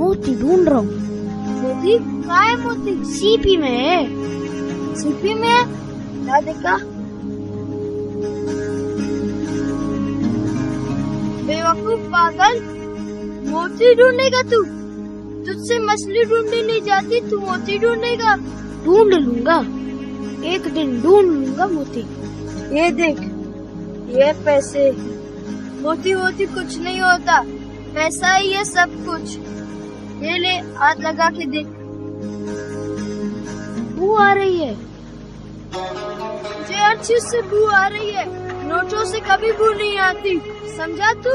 मोती ढूंढ रहा हूँ। मोती? कहाँ है मोती? सीपी में है। सीपी में है? क्या देखा? बेवकूफ पागल, मोती ढूंढेगा तू? तुझसे मछली ढूंढी नहीं जाती, तू मोती ढूंढेगा? ढूंढ लूंगा, एक दिन ढूंढ लूंगा मोती। ये देख, ये पैसे। मोती वोती कुछ नहीं होता, पैसा ही है सब कुछ। ये ले, हाथ लगा के देख। बू आ रही है। मुझे हर चीज से बू आ रही है, नोटों से कभी बू नहीं आती, समझा तू?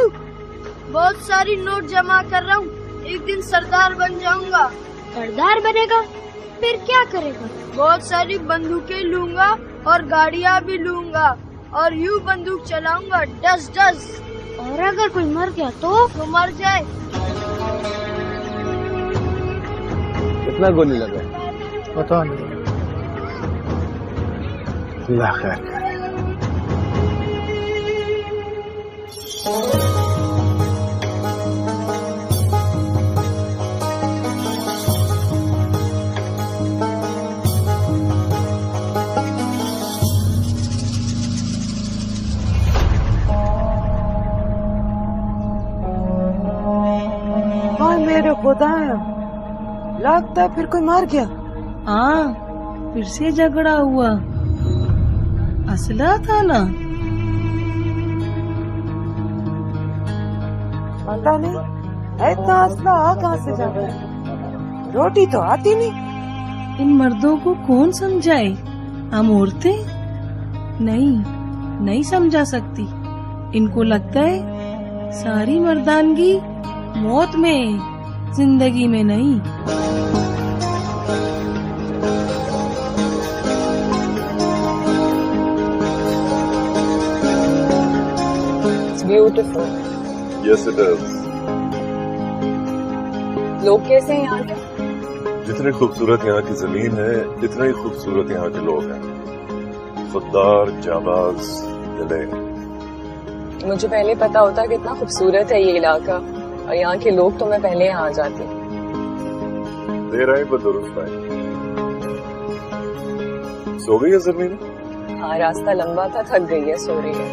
बहुत सारी नोट जमा कर रहा हूँ, एक दिन सरदार बन जाऊंगा। सरदार बनेगा? फिर क्या करेगा? बहुत सारी बंदूकें लूंगा और गाड़ियाँ भी लूंगा और यूं बंदूक चलाऊंगा, डस डस। और अगर कोई मर गया तो मर जाए। कितना गोली लगा? पता नहीं। अल्लाह खैर करे। मेरे खुदा, लगता है फिर कोई मार गया। हाँ, फिर से झगड़ा हुआ। असला था ना? पता नहीं इतना असला आ कहाँ से जा रहा है। रोटी तो आती नहीं। इन मर्दों को कौन समझाए? हम औरतें नहीं समझा सकती। इनको लगता है सारी मर्दानगी मौत में, जिंदगी में नहीं। It's beautiful. Yes, it is. लोग कैसे हैं यहाँ के? जितनी खूबसूरत यहाँ की जमीन है, इतने ही खूबसूरत यहाँ के लोग हैं। खुददार, जाबाज, दिले। मुझे पहले पता होता कितना खूबसूरत है ये इलाका और यहाँ के लोग, तो मैं पहले यहाँ आ जाती। देर आई पर दुरुस्त आई। सो गई है जमीन? हाँ, रास्ता लंबा था, थक गई है, सो रही है।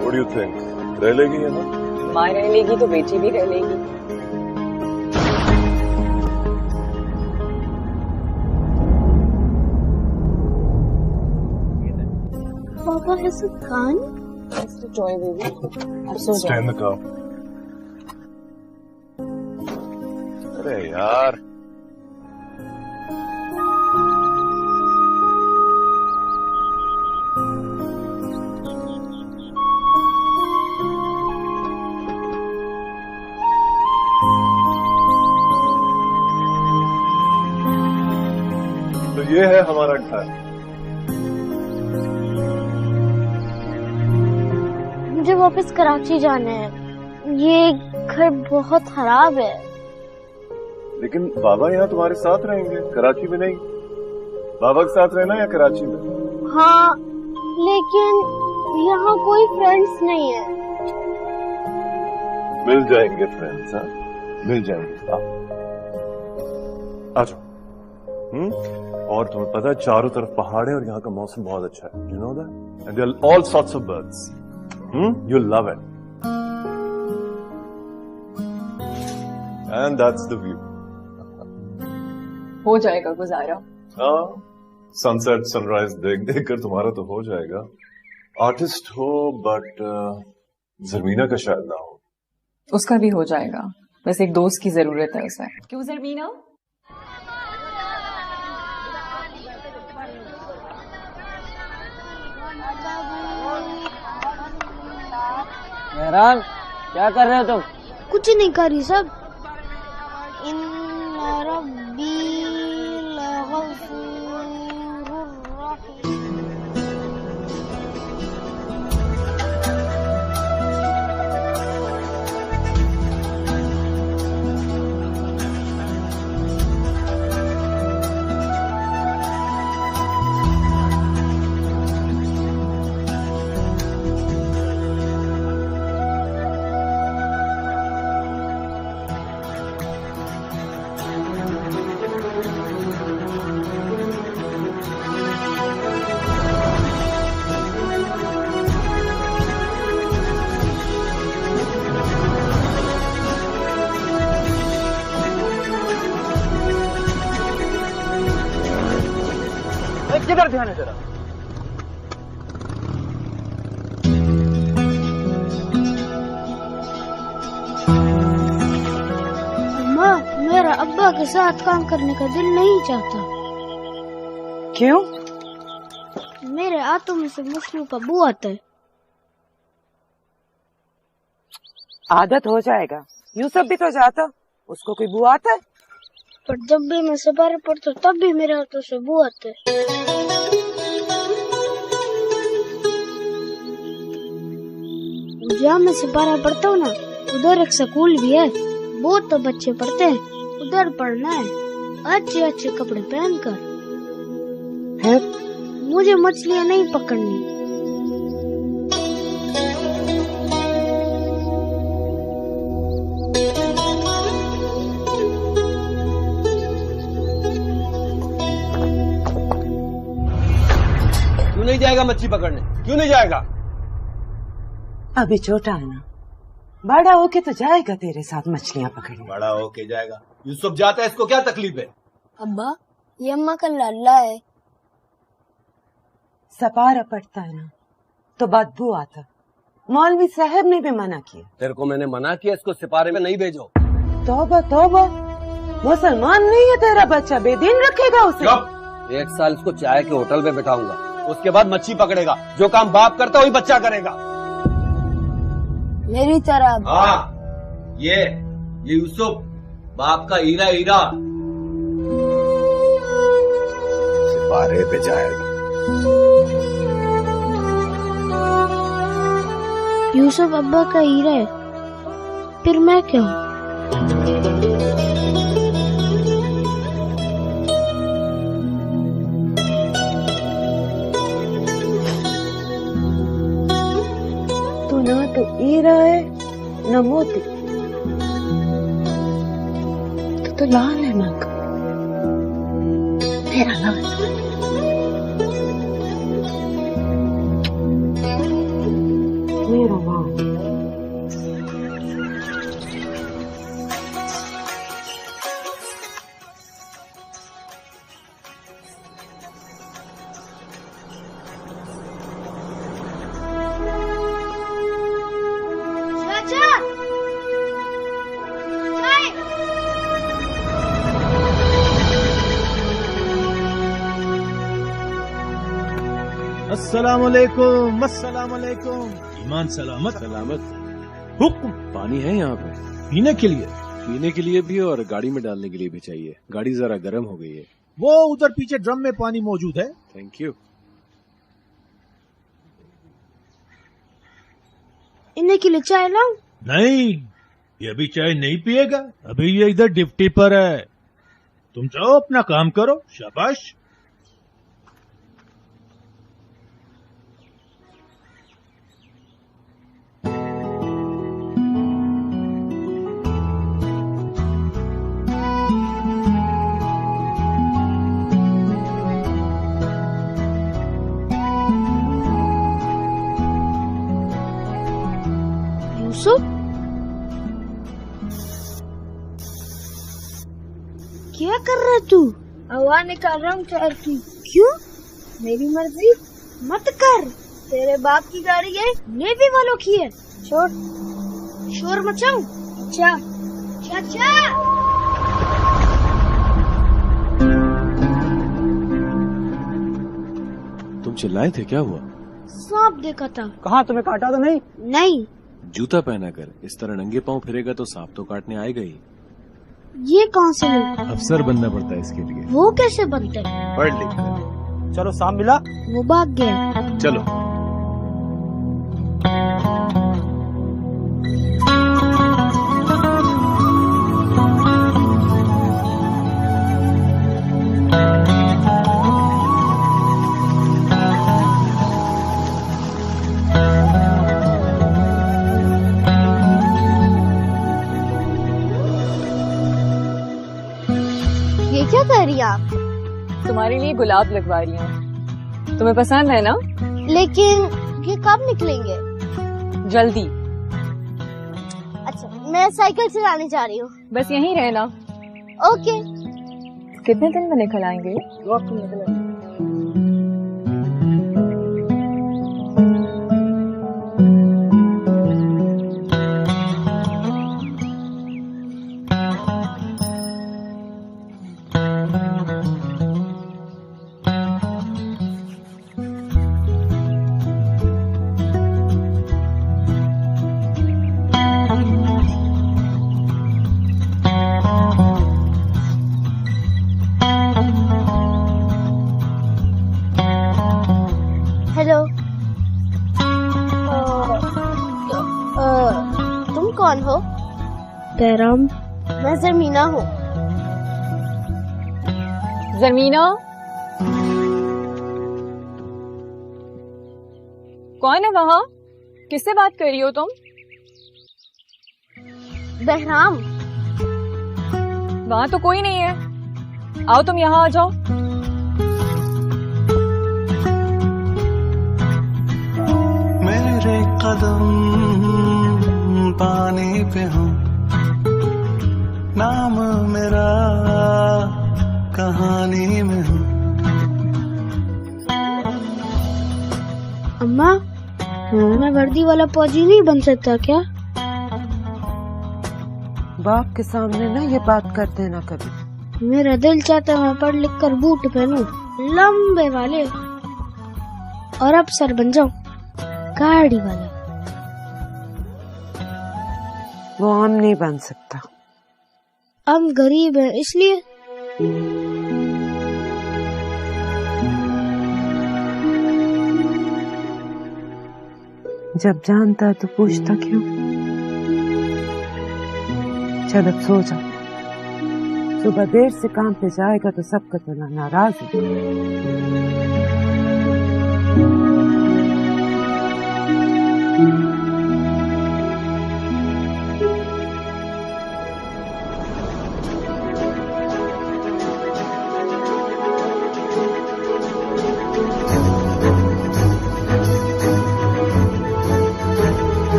What do you think? रह लेगी यहाँ? माँ रह लेगी तो बेटी भी रह लेगी। Papa has a gun? It's a toy baby. अब सो Stay जाओ। in the car. अरे यार, तो ये है हमारा घर। मुझे वापस कराची जाना है। ये घर बहुत खराब है। लेकिन बाबा यहाँ तुम्हारे साथ रहेंगे, कराची में नहीं। बाबा के साथ रहना या कराची में? हाँ, लेकिन यहाँ कोई फ्रेंड्स नहीं है। मिल जाएंगे फ्रेंड्स, हाँ मिल जाएंगे। आ जाओ। और तुम्हें पता है चारों तरफ पहाड़ है और यहाँ का मौसम बहुत अच्छा है। You know that? And there are all sorts of birds. You'll love it. And that's the view. हो जाएगा गुजारा। हाँ, सनसेट सनराइज देख देख कर तुम्हारा तो हो जाएगा। आर्टिस्ट हो बट जरमीना का शायद ना हो। उसका भी हो जाएगा, बस एक दोस्त की जरूरत है उसे। क्यों जरमीना? मेहरान, क्या कर रहे हो तुम? कुछ नहीं कर रही सब। इन्ना रब्बी लगफूरुर रहीम। किधर ध्यान है तेरा? माँ, मेरा अब्बा के साथ काम करने का दिल नहीं चाहता। क्यों? मेरे हाथों में से मछलियों का बू आता है। आदत हो जाएगा। यूसुफ भी तो जाता, उसको कोई बू आता है? पर जब भी मैं सफारी पढ़ता हूँ तब भी मेरे हाथों से बू आता है। जहाँ मैं सफारा पढ़ता हूँ ना, उधर एक स्कूल भी है। बहुत तो बच्चे पढ़ते हैं, उधर पढ़ना है अच्छे अच्छे कपड़े पहनकर। फिर मुझे मछलियाँ नहीं पकड़नी। क्यों नहीं जाएगा मच्छी पकड़ने? क्यों नहीं जाएगा? अभी छोटा है ना, बड़ा होके तो जाएगा तेरे साथ मछलियाँ पकड़ने। बड़ा होके जाएगा। यूसुफ जाता है, इसको क्या तकलीफ है? अब्बा, ये अम्मा का लाला है। सपारा पड़ता है ना तो बदबू आता। मौलवी साहब ने भी मना किया। तेरे को मैंने मना किया इसको सिपारे में नहीं भेजो। तौबा तौबा, मुसलमान नहीं है तेरा बच्चा, बेदीन रखेगा उसे। चुप! 1 साल इसको चाय के होटल में बैठाऊंगा, उसके बाद मच्छी पकड़ेगा। जो काम बाप करता वही बच्चा करेगा। मेरी तरह। हाँ, ये यूसुफ बाप का हीरा हीरा सिपारे पे जाएगा। यूसुफ अब्बा का हीरा है, फिर मैं क्या हूँ? तू ना तो हीरा है न मोती, तो लाल है ना तेरा लाल। मेरा लाल। चाचा, चाय। अस्सलामुअलैकुम, अस्सलामुअलैकुम। ईमान सलामत? सलामत। हुक्म। पानी है यहाँ पे? पीने के लिए? पीने के लिए भी और गाड़ी में डालने के लिए भी चाहिए। गाड़ी जरा गर्म हो गई है। वो उधर पीछे ड्रम में पानी मौजूद है। Thank you. इन्हें के लिए चाय लाऊं? नहीं, ये अभी चाय नहीं पिएगा। अभी ये इधर ड्यूटी पर है। तुम जाओ अपना काम करो। शाबाश। यूसुफ, क्या कर रहा है तू? हवा निकाल रहा हूँ टायर की। क्यों? मेरी मर्जी। मत कर। तेरे बाप की गाड़ी है, नेवी वालों की है। छोड़। शोर मचाऊं? अच्छा। चाचा, तुम चिल्लाए थे, क्या हुआ? सांप देखा था। कहाँ, तुम्हें काटा तो नहीं? नहीं। जूता पहना कर इस तरह नंगे पांव फिरेगा तो सांप तो काटने आएगा ही। ये कौन से लोग? अफसर बनना पड़ता है इसके लिए। वो कैसे बनते हैं? पढ़ लिख कर। चलो, सांप मिला? वो भाग गया। चलो। ये क्या कर रही है आप? तुम्हारे लिए गुलाब लगवा रही हूँ, तुम्हें पसंद है ना? लेकिन ये कब निकलेंगे? जल्दी। अच्छा, मैं साइकिल चलाने जा रही हूँ। बस यहीं रहना। ओके। कितने दिन में निकल आएंगे? 2 हफ्ते में निकल आएंगे। बहराम। मैं जमीना हूँ। जमीना, कौन है वहाँ? किससे बात कर रही हो तुम? बहराम। वहाँ तो कोई नहीं है। आओ तुम यहाँ आ जाओ। मेरे कदम पानी पे हूँ, नाम मेरा कहानी में हूँ। अम्मा, मैं वर्दी वाला फौजी नहीं बन सकता क्या? बाप के सामने ना ये बात कर देना कभी। मेरा दिल चाहता है मैं पढ़ लिख कर बूट पहनूं लंबे वाले और अफसर बन जाऊं गाड़ी वाले। वो हम नहीं बन सकता। हम गरीब हैं इसलिए। जब जानता है तो पूछता क्यों? चल अब सो जा। सुबह देर से काम पे जाएगा तो सबका तो नाराज है।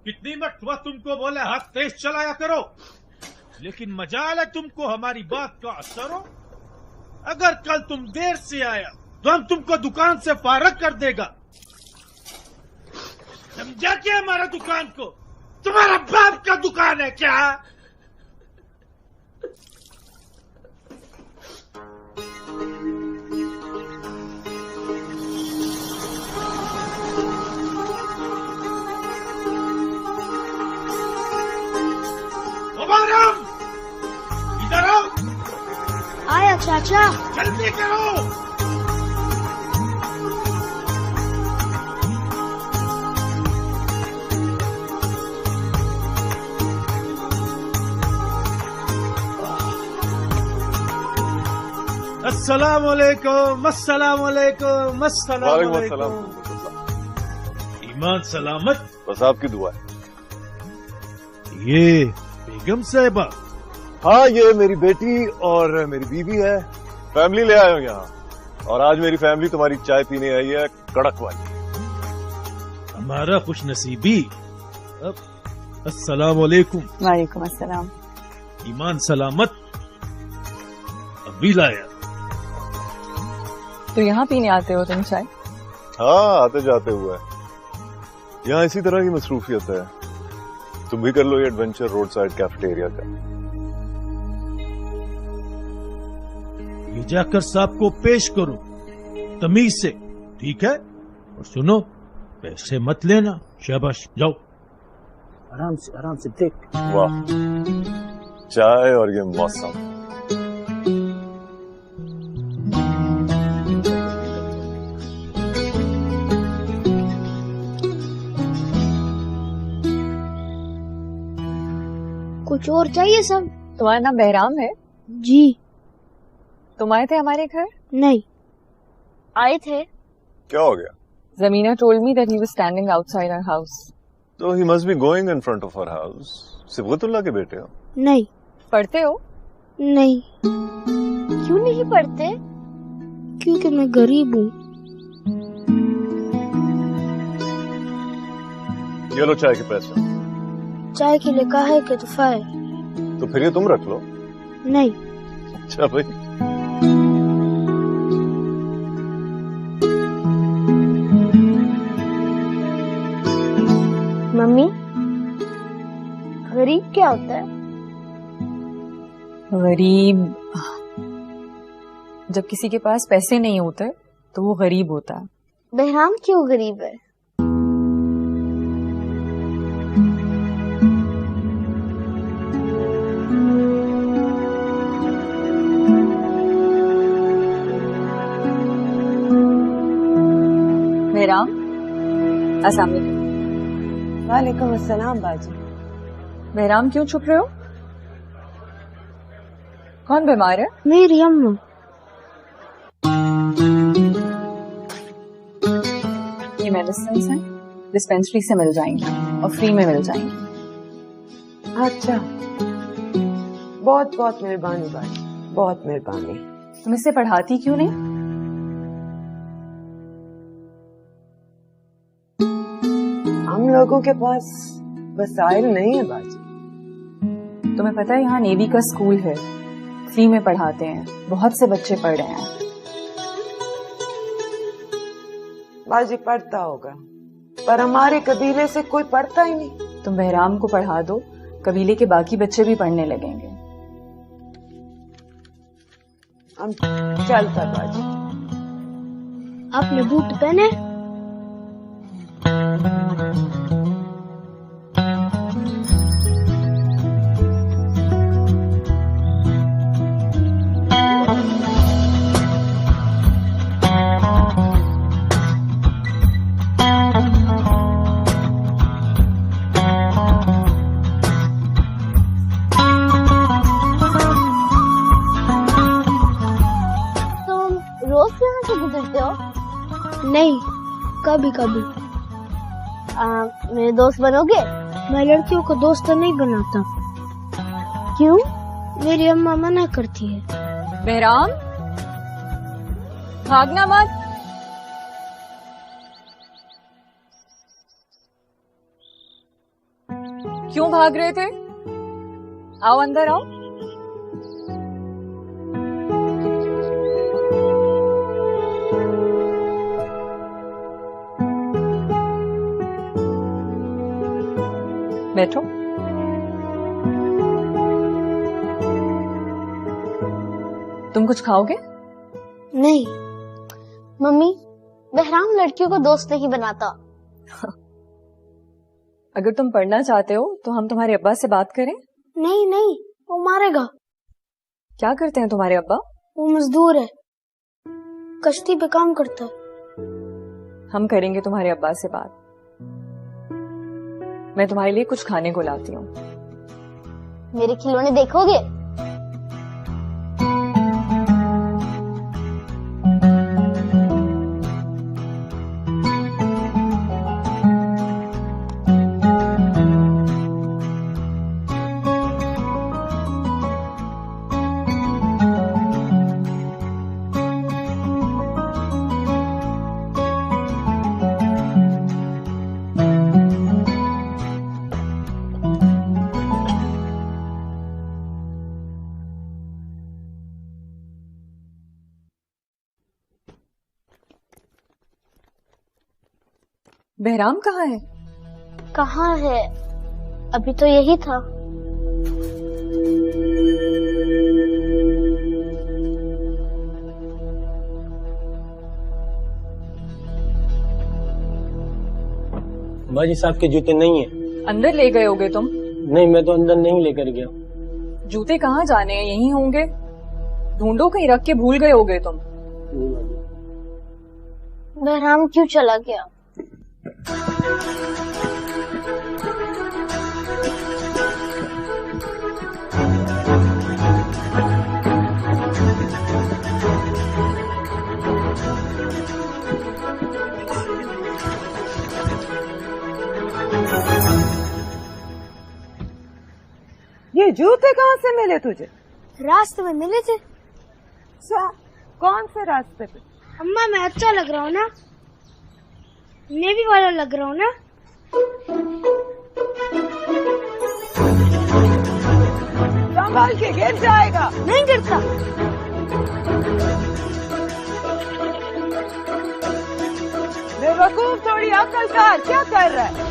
कितनी मरतबा तुमको बोले हाथ तेज चलाया करो, लेकिन मजाल है तुमको हमारी बात का असर हो। अगर कल तुम देर से आया तो हम तुमको दुकान से फारग कर देगा। समझा क्या? हमारा दुकान को तुम्हारा बाप का दुकान है क्या? इधर आओ। आया चाचा। जल्दी करो। अस्सलामुअलैकुम, अस्सलामुअलैकुम, अस्सलामुअलैकुम। ईमान सलामत? बस आपकी दुआ है। ये बेगम साहिबा? हाँ, ये मेरी बेटी और मेरी बीवी है। फैमिली ले आए हो यहाँ, और आज मेरी फैमिली तुम्हारी चाय पीने आई है, कड़क वाली। हमारा खुश नसीबी। अस्सलाम वालेकुम। वालेकुम अस्सलाम। ईमान सलामत? अभी लाया। तो यहाँ पीने आते हो तुम चाय? हाँ, आते जाते हुए। यहाँ इसी तरह की मसरूफियत है। तुम भी कर लो ये एडवेंचर रोड साइड कैफेटेरिया का। ये जाकर साहब को पेश करो तमीज से, ठीक है? और सुनो, पैसे मत लेना। शाबाश, जाओ। आराम से देख। वाह, चाय और ये मौसम। कुछ और चाहिए सब? तुम्हारा नाम बहराम है? जी। तुम आए थे हमारे घर? नहीं। आए थे। क्या हो गया? Zamina told me that he was standing outside our house. तो he must be going in front of our house. Sibgatullah के बेटे हो? नहीं। पढ़ते हो? नहीं। क्यों नहीं पढ़ते? क्योंकि मैं गरीब हूँ। ये लो चाय के पैसे। चाय के लिए काहे के तोहफा है? तो फिर ये तुम रख लो। नहीं। अच्छा भाई। मम्मी, गरीब क्या होता है? गरीब, जब किसी के पास पैसे नहीं होते तो वो गरीब होता है। बहराम क्यों गरीब है? बहराम, अस्सलाम वालेकुम। वालेकुम अस्सलाम बाजी। बहराम क्यों छुप रहे हो? कौन बीमार है? मेरी अम्मा। ये मेडिसिन हैं, डिस्पेंसरी से मिल जाएंगी और फ्री में मिल जाएंगी। अच्छा, बहुत बहुत मेहरबानी बाजी, बहुत मेहरबानी। तुम इससे पढ़ाती क्यों नहीं? हम लोगों के पास वसाइल नहीं है बाजी। तुम्हें पता है यहाँ नेवी का स्कूल है, फ्री में पढ़ाते हैं, बहुत से बच्चे पढ़ रहे हैं। बाजी पढ़ता होगा, पर हमारे कबीले से कोई पढ़ता ही नहीं। तुम बहराम को पढ़ा दो, कबीले के बाकी बच्चे भी पढ़ने लगेंगे। हम चलता बाजी। आपने बूट पहने? रोज यहाँ से गुजरते हो? नहीं, कभी कभी। मेरे दोस्त बनोगे? मैं लड़कियों को दोस्त नहीं बनाता। क्यों? मेरी अम्मा मना करती है। बहराम, भागना मत। क्यों भाग रहे थे? आओ अंदर आओ। बैठो। तुम कुछ खाओगे? नहीं। मम्मी, बहराम लड़कियों को दोस्त नहीं बनाता। अगर तुम पढ़ना चाहते हो तो हम तुम्हारे अब्बा से बात करें? नहीं नहीं, वो मारेगा। क्या करते हैं तुम्हारे अब्बा? वो मजदूर है, कश्ती पे काम करता है। हम करेंगे तुम्हारे अब्बा से बात। मैं तुम्हारे लिए कुछ खाने को लाती हूँ। मेरे खिलौने देखोगे? बहराम कहाँ है? कहाँ है? अभी तो यही था। बाजी साहब के जूते नहीं है। अंदर ले गए होगे तुम? नहीं, मैं तो अंदर नहीं लेकर गया। जूते कहाँ जाने हैं? यहीं होंगे। ढूंढो, कहीं रख के भूल गए होगे तुम। बहराम क्यों चला गया? ये जूते कहाँ से मिले तुझे? रास्ते में मिले थे। कौन से रास्ते पे? अम्मा, मैं अच्छा लग रहा हूँ ना? नेवी वाला लग रहा हूँ ना? संभाल के, गिर जाएगा। नहीं गिरता। बेवकूफ, थोड़ी अकल कर, क्या कर रहा है?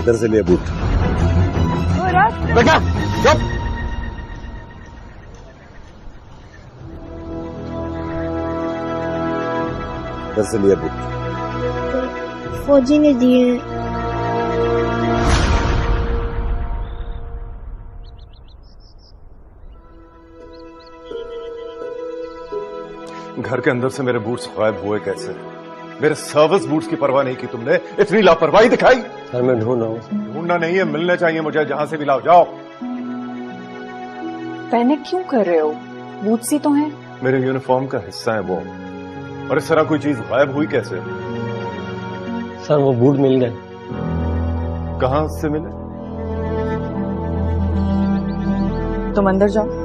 इधर से लिए बूट। बेटा चुप। इधर से लिए बूट। फौजी ने दिए हैं। घर के अंदर से मेरे बूट्स गायब हुए कैसे? मेरे सर्विस बूट्स की परवाह नहीं की तुमने, इतनी लापरवाही दिखाई। सर मैं ढूंढ रहा हूँ। ढूंढना नहीं है, मिलने चाहिए मुझे, जहां से भी लाओ। जाओ। पैनिक क्यों कर रहे हो? बूट्स ही तो हैं। मेरे यूनिफॉर्म का हिस्सा है वो, और इस तरह कोई चीज गायब हुई कैसे? सर वो बूट मिल गए। कहां से मिले? तुम अंदर जाओ।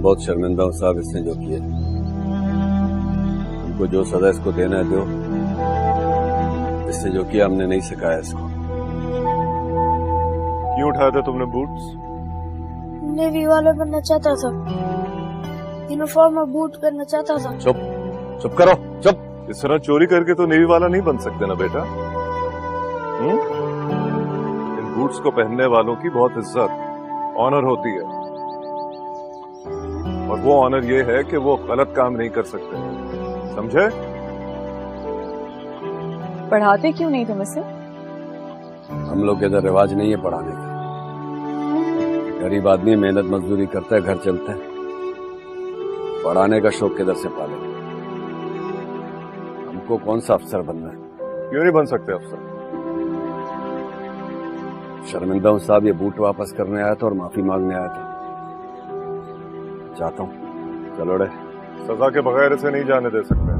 बहुत शर्मिंदा हूं साहब इसने जो किया। हमको जो सजा इसको देना है दो। इसने जो किया हमने नहीं सिखाया इसको। क्यों उठाए थे तुमने बूट्स? नेवी वाला बनना चाहता था, यूनिफॉर्म में बूट पहनना चाहता था। चुप चुप करो, चुप। इस तरह चोरी करके तो नेवी वाला नहीं बन सकते ना बेटा। इन बूट्स को पहनने वालों की बहुत इज्जत, ऑनर होती है, और वो ऑनर ये है कि वो गलत काम नहीं कर सकते, समझे? पढ़ाते क्यों नहीं तुम इसे? हम लोग के इधर रिवाज नहीं है पढ़ाने का। गरीब आदमी मेहनत मजदूरी करता है, घर चलता है। पढ़ाने का शौक किधर से पाले? हमको कौन सा अफसर बनना है? क्यों नहीं बन सकते अफसर? शर्मिंदा हूं साहब, ये बूट वापस करने आया था और माफी मांगने आया था। जाता हूं। चलो रे, सजा के बगैर इसे नहीं जाने दे सकते।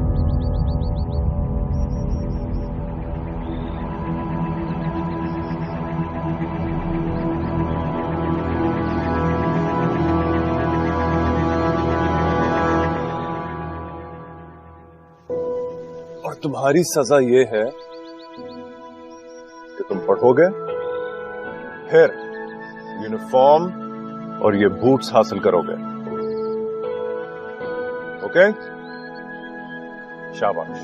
और तुम्हारी सजा ये है कि तुम पढ़ोगे, फिर यूनिफॉर्म और ये बूट्स हासिल करोगे। ओके? शाबाश।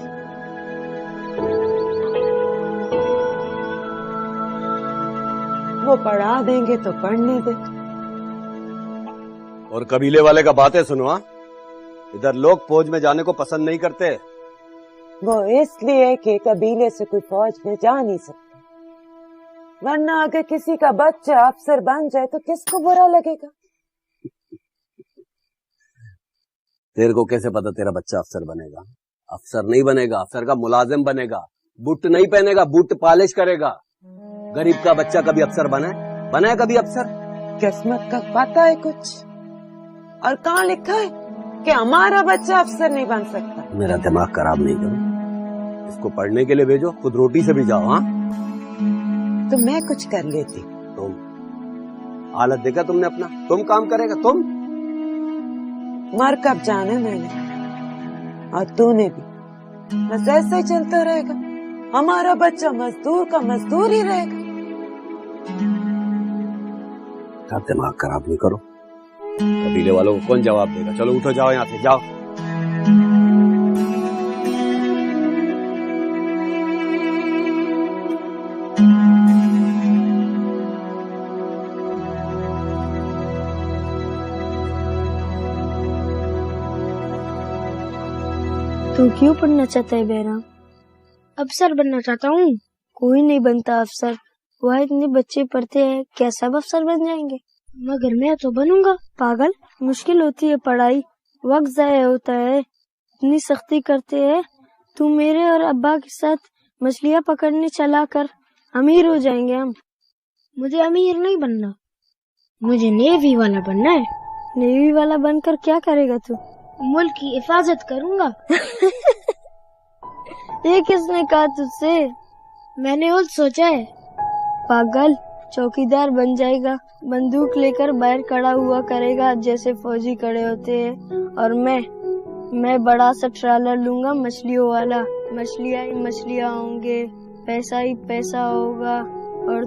वो पढ़ा देंगे तो पढ़ने दे। और कबीले वाले का बातें सुनो। हाँ, इधर लोग फौज में जाने को पसंद नहीं करते। वो इसलिए कि कबीले से कोई फौज में जा नहीं सकता, वरना अगर किसी का बच्चा अफसर बन जाए तो किसको बुरा लगेगा? तेरे को कैसे पता तेरा बच्चा अफसर बनेगा? अफसर नहीं बनेगा, अफसर का मुलाजिम बनेगा। बूट नहीं पहनेगा, बूट पॉलिश करेगा। गरीब का बच्चा कभी अफसर बना है कभी अफसर? किस्मत का पता है कुछ? और कहाँ लिखा है कि हमारा बच्चा अफसर नहीं बन सकता? मेरा दिमाग खराब नहीं करो। इसको पढ़ने के लिए भेजो, खुद रोटी से भी जाओ। हाँ, तो मैं कुछ कर लेती। तुम हालत देखा तुमने अपना? तुम काम करेगा तुम? मर कब जाना मैंने, और तूने भी। बस ऐसा ही चलता रहेगा। हमारा बच्चा मजदूर का मजदूर ही रहेगा। दिमाग खराब नहीं करो। कबीले वालों को कौन जवाब देगा? चलो उठो, जाओ यहाँ से, जाओ। तू क्यों पढ़ना चाहता है बहराम? अफसर बनना चाहता हूँ। कोई नहीं बनता अफसर, वह इतने बच्चे पढ़ते हैं, क्या सब अफसर बन जाएंगे? मगर मैं तो बनूंगा। पागल, मुश्किल होती है पढ़ाई, वक्त जाया होता है, इतनी सख्ती करते हैं। तू मेरे और अब्बा के साथ मछलियाँ पकड़ने चला कर, अमीर हो जाएंगे हम। मुझे अमीर नहीं बनना, मुझे नेवी वाला बनना है। नेवी वाला बनकर क्या करेगा तू? मुल्क की हिफाजत करूंगा। ये किसने कहा तुझसे? मैंने खुद सोचा है। पागल, चौकीदार बन जाएगा, बंदूक लेकर बाहर खड़ा हुआ करेगा जैसे फौजी खड़े होते हैं। और मैं बड़ा सा ट्रालर लूंगा मछलियों वाला, मछलियाँ ही मछलियाँ होंगे, पैसा ही पैसा होगा, और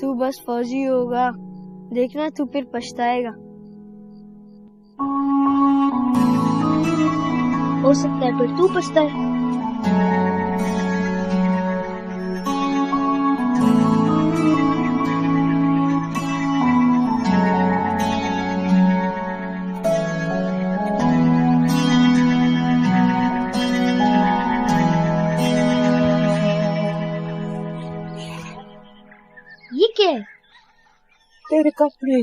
तू बस फौजी होगा। देखना तू फिर पछताएगा। हो सकता है फिर तू पछताए। ये क्या है? तेरे कपड़े।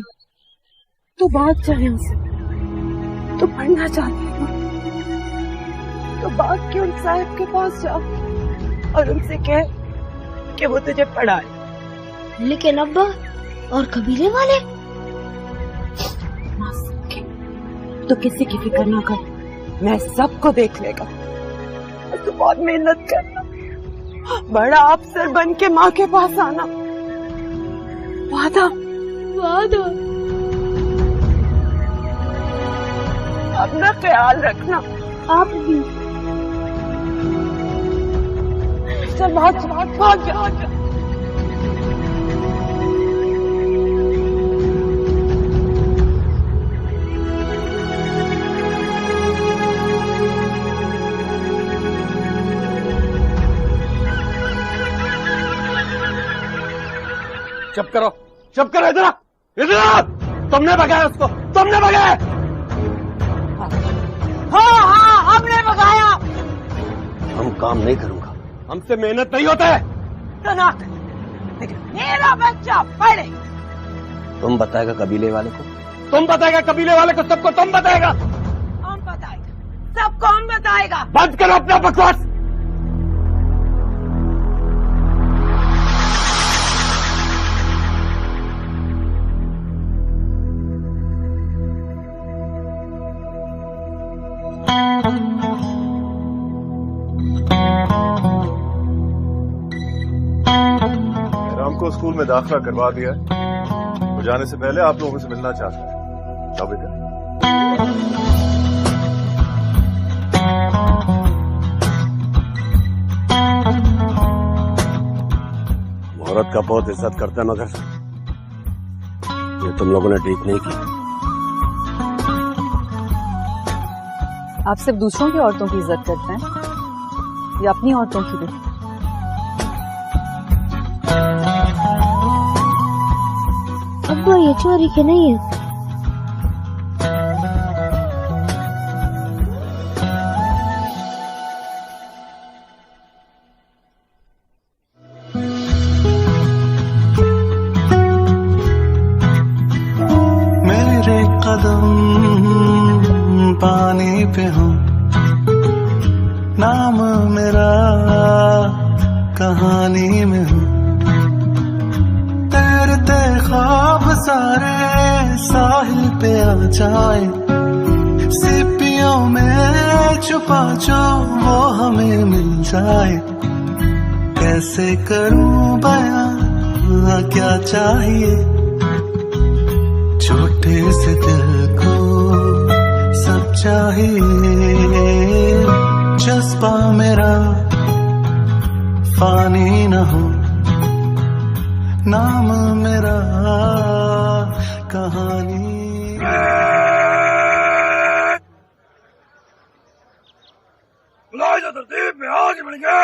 तू भाग जा यहाँ से। तू पढ़ना चाहती है तो भाग के उन साहब के पास जा और उनसे कह कि वो तुझे पढ़ाए। लेकिन अब्बा और कबीले वाले? तू किसी की फिक्र ना कर, मैं सबको देख लेगा। तू बहुत मेहनत करना, बड़ा अफसर बन के माँ के पास आना। वादा वादा। अपना ख्याल रखना। आप भी। चल भाग भाग जा। चुप करो, चुप करो। इधर तुमने भगाया उसको, तुमने भगाया। हाँ हमने भगाया। हम काम नहीं करूंगा, हमसे मेहनत नहीं होता है। मेरा बच्चा पढ़े। तुम बताएगा कबीले वाले को, तुम बताएगा कबीले वाले को, सबको तुम बताएगा। हम बताएगा, सबको हम बताएगा। बंद करो अपना बकवास। राम को स्कूल में दाखिला करवा दिया है। वो जाने से पहले आप लोगों से मिलना चाहता है। जाओ बेटा। औरत का बहुत इज्जत करता है, मगर ये तुम लोगों ने ठीक नहीं किया। आप सिर्फ दूसरों की औरतों की इज्जत करते हैं या अपनी औरतों की भी? अब्बा ये चोरी के नहीं है। मेरे कदम पानी पे हो, नाम मेरा कहानी में हो। तैरते ख्वाब सारे साहिल पे आ जाए, सीपियों में छुपा जो वो हमें मिल जाए। कैसे करूं बयां क्या चाहिए, छोटे से दिल को सब चाहिए। जज्बा मेरा फानी न हो, नाम मेरा कहानी। तरतीब में आज मिलेंगे।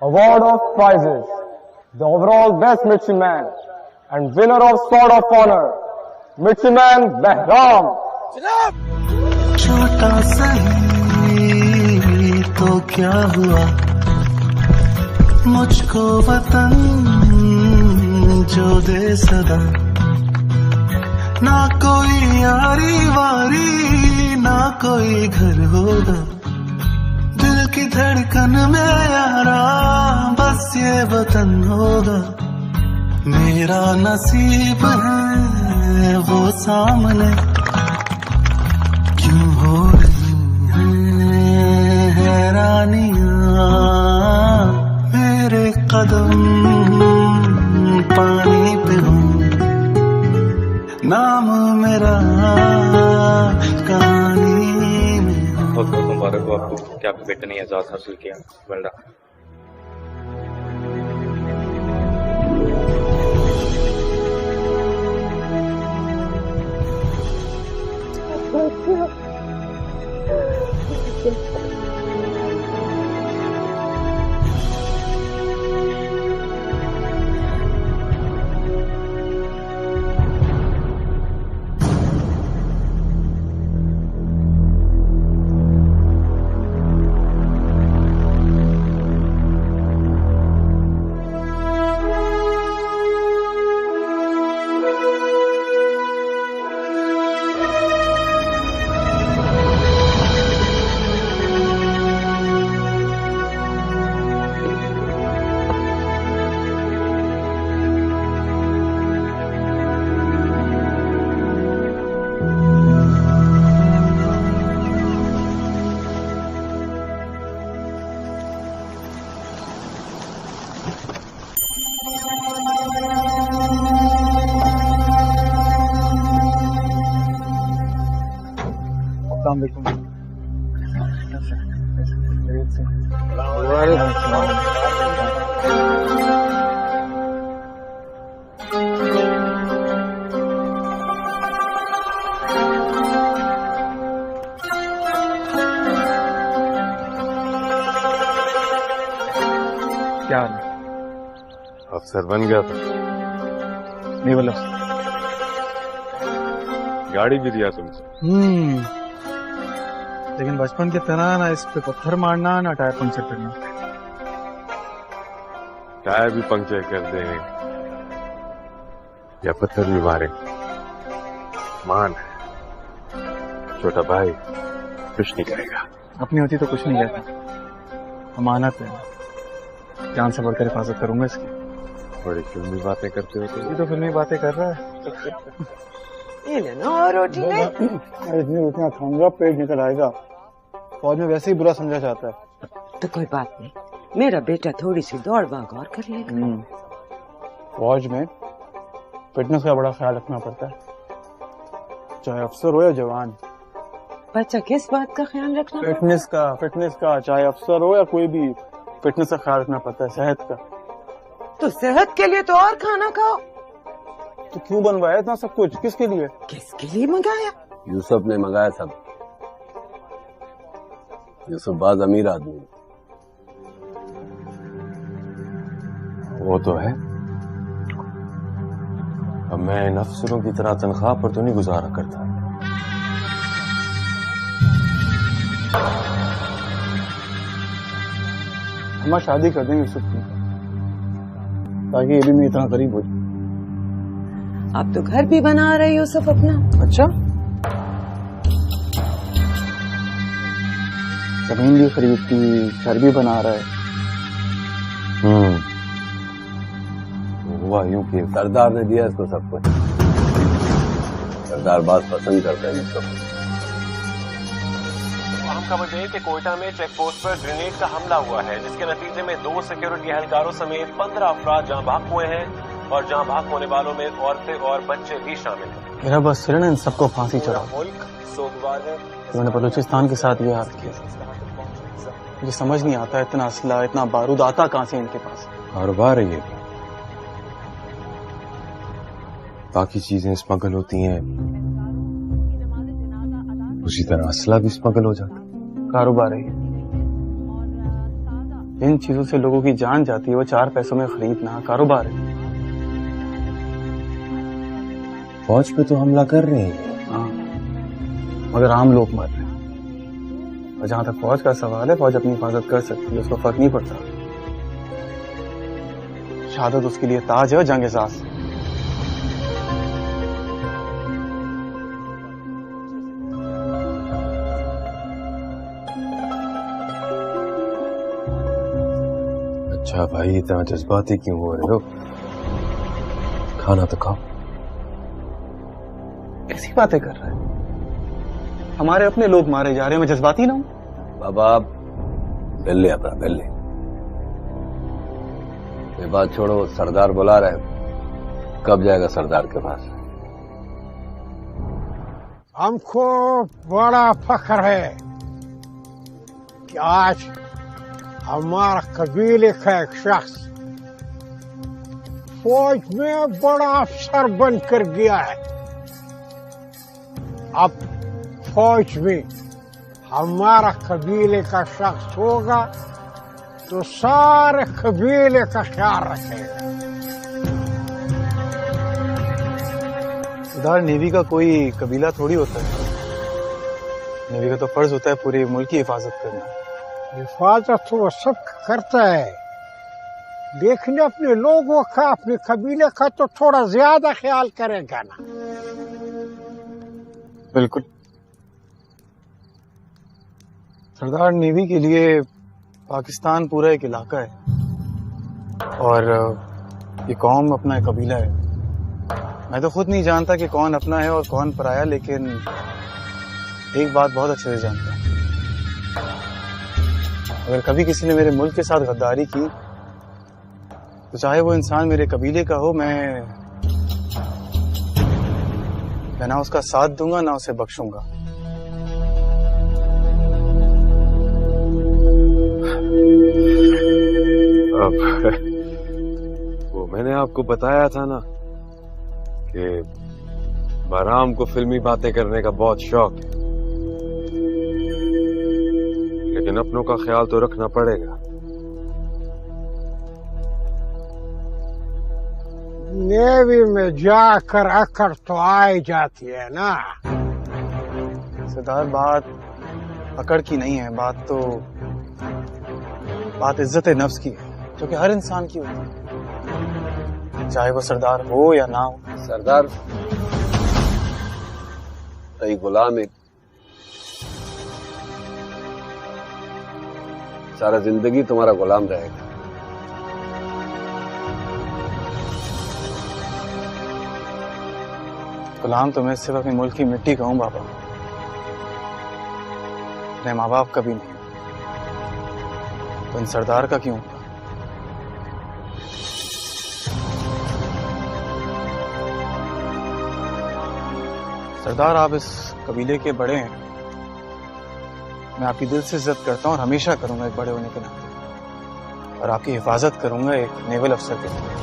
Award of prizes. The overall best midshipman and winner of Sword of Honor, Midshipman Behram. छोटा सही तो क्या हुआ, मुझको वतन जो दे सदा। ना कोई यारी वारी, ना कोई घर होगा, दिल की धड़कन में यारा बस ये वतन होगा। मेरा नसीब है वो सामने क्यों हो रही हैं हैरानियां, मेरे कदम पानी पे हो, नाम मेरा कहानी में। बहुत बहुत मुबारक हो आपको कि आपके बेटे ने एजाज हासिल किया। Well done. क्या अफसर बन गया था? नहीं बोला। गाड़ी भी दिया तुमसे। लेकिन बचपन की तरह ना इस पे पत्थर मारना ना टायर पंचर करना। टायर भी पंक्चर कर दे या पत्थर भी मारे, मान छोटा भाई कुछ नहीं करेगा। अपनी होती तो कुछ नहीं कहता, अमानत है, जान से बढ़कर हिफाजत करूंगा इसकी। बड़ी फिल्मी बातें करते हो तुम। ये तो फिल्मी बातें कर रहा है। ये लेना और रोटी ले। इतनी रोटियां खाऊंगा पेट निकल आएगा। फौज में वैसे ही बुरा समझा जाता है। तो कोई बात नहीं, मेरा बेटा थोड़ी सी दौड़ भाग और कर लेगा। फौज में फिटनेस का बड़ा ख्याल रखना पड़ता है, चाहे अफसर हो या जवान। बच्चा किस बात का ख्याल रखना? फिटनेस का चाहे अफसर हो या कोई भी, फिटनेस का ख्याल रखना पड़ता है, सेहत का। तो सेहत के लिए तो और खाना खाओ। तो क्यों बनवाया इतना सब कुछ? किसके लिए? किसके लिए मंगाया? यूसुफ ने मंगाया सब। यूसुफ बाज अमीर आदमी। वो तो है, अब मैं इन अफसरों की तरह तनख्वाह पर तो नहीं गुजारा करता। हम शादी कर देंगे यूसुफ की, ताकि ये भी मेरी इतना करीब हो जाए। आप तो घर भी बना रहे यूसुफ अपना। अच्छा, जमीन भी खरीदती, घर भी बना रहा है। हुआ यूं कि सरदार ने दिया इसको सब कुछ। सरदार बात पसंद करता है इसको। अहम खबर दें कि कोयटा में चेक पोस्ट पर ग्रेनेड का हमला हुआ है, जिसके नतीजे में 2 सिक्योरिटी एहलकारों समेत 15 अफराद जहां भाग हुए हैं और जहां भाग होने वालों में औरतें और बच्चे भी शामिल हैं। मेरा बस सिर्फ इन सबको फांसी चढ़ाओ। मुल्क सोगवार है। मैंने बलूचिस्तान के साथ ये हाल किया। मुझे समझ नहीं आता इतना असला, इतना बारूद आता कहां से इनके पास। कारोबार है ये, बाकी चीजें स्मगल होती हैं, उसी तरह असला भी स्मगल हो जाता है। कारोबार है इन चीजों से लोगों की जान जाती है, वो 4 पैसों में खरीदना कारोबार है। फौज पे तो हमला कर रहे हैं। हाँ, मगर आम लोग मर रहे हैं। और जहां तक फौज का सवाल है, फौज अपनी हिफाजत कर सकती है, उसको फर्क नहीं पड़ता। शहादत उसके लिए ताज है और जंग एहसास। अच्छा भाई, इतना जज्बाती क्यों हो रहे हो? खाना तो खाओ। कैसी बातें कर रहा है? हमारे अपने लोग मारे जा रहे हैं, मैं जज्बाती ना हूं। बाबा बिल्ली अपना बिल्ली, ये बात छोड़ो, सरदार बुला रहे, कब जाएगा सरदार के पास? हमको बड़ा फख्र है कि आज हमारा कबीले का एक शख्स फौज में बड़ा अफसर बनकर गया है। अब फौज में हमारा कबीले का शख्स होगा तो सारे कबीले का ख्याल रखेगा। सरदार, नेवी का कोई कबीला थोड़ी होता है। नेवी का तो फर्ज होता है पूरे मुल्क की हिफाजत करना। हिफाजत वो सब करता है, लेकिन अपने लोगों का, अपने कबीले का तो थोड़ा ज्यादा ख्याल करेगा ना। बिल्कुल सरदार, नेवी के लिए पाकिस्तान पूरा एक इलाका है और ये कौम अपना एक कबीला है। मैं तो खुद नहीं जानता कि कौन अपना है और कौन पराया, लेकिन एक बात बहुत अच्छे से जानता हूं, अगर कभी किसी ने मेरे मुल्क के साथ गद्दारी की तो चाहे वो इंसान मेरे कबीले का हो, मैं ना उसका साथ दूंगा ना उसे बख्शूंगा। वो मैंने आपको बताया था ना कि बहराम को फिल्मी बातें करने का बहुत शौक है, लेकिन अपनों का ख्याल तो रखना पड़ेगा। नेवी में जाकर अकड़ तो आ जाती है ना। सरदार, बात अकड़ की नहीं है, बात इज्जत नफ्स की है, जो कि हर इंसान की होती है, चाहे वो सरदार हो या ना हो। सरदार तई गुलाम एक सारा जिंदगी तुम्हारा गुलाम रहेगा। गुलाम तो मैं सिर्फ अपने मुल्क की मिट्टी का हूं बाबा, अपने माँ बाप का भी नहीं, तो इन सरदार का क्यों? सरदार, आप इस कबीले के बड़े हैं, मैं आपकी दिल से इज्जत करता हूं और हमेशा करूंगा एक बड़े होने के नाते, और आपकी हिफाजत करूंगा एक नेवल अफसर के तौर पर।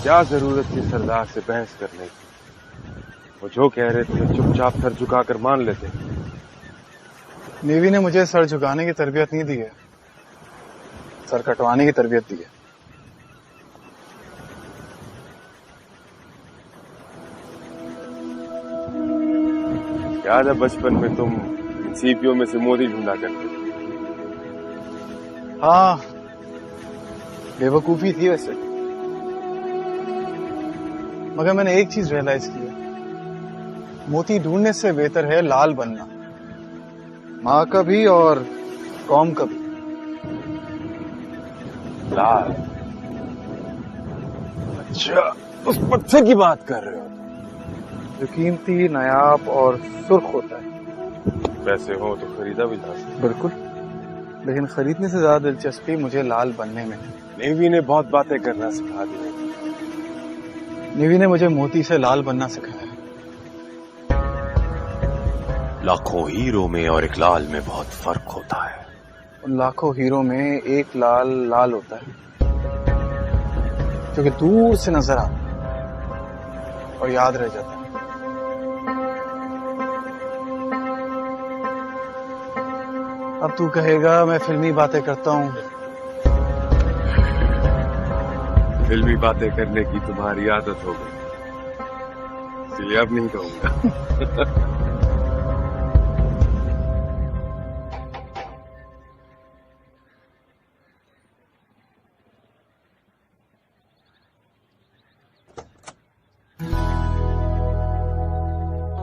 क्या जरूरत थी सरदार से बहस करने की? वो जो कह रहे थे चुपचाप सर झुकाकर मान लेते। नेवी ने मुझे सर झुकाने की तरबियत नहीं दी है, सर कटवाने की तरबियत दी है। याद है बचपन में तुम सीपीओ में से मोदी ढूंढा करते थे? हाँ, बेवकूफी थी वैसे, मगर मैंने एक चीज रियलाइज की है, मोती ढूंढने से बेहतर है लाल बनना, माँ का भी और कौम का भी। लाल? अच्छा, उस पत्थर की बात कर रहे हो जो कीमती, नायाब और सुर्ख होता है। पैसे हो तो खरीदा भी जा सकता। बिल्कुल, लेकिन खरीदने से ज्यादा दिलचस्पी मुझे लाल बनने में है। नेवी ने बहुत बातें करना सिखा दी। नेवी ने मुझे मोती से लाल बनना सिखाया। लाखों हीरो में और एक लाल में बहुत फर्क होता है। उन लाखों हीरो में एक लाल होता है जो कि दूर से नजर आता है और याद रह जाता है। अब तू कहेगा मैं फिल्मी बातें करता हूँ। फिल्मी बातें करने की तुम्हारी आदत हो गई, इसलिए अब नहीं कहूंगा।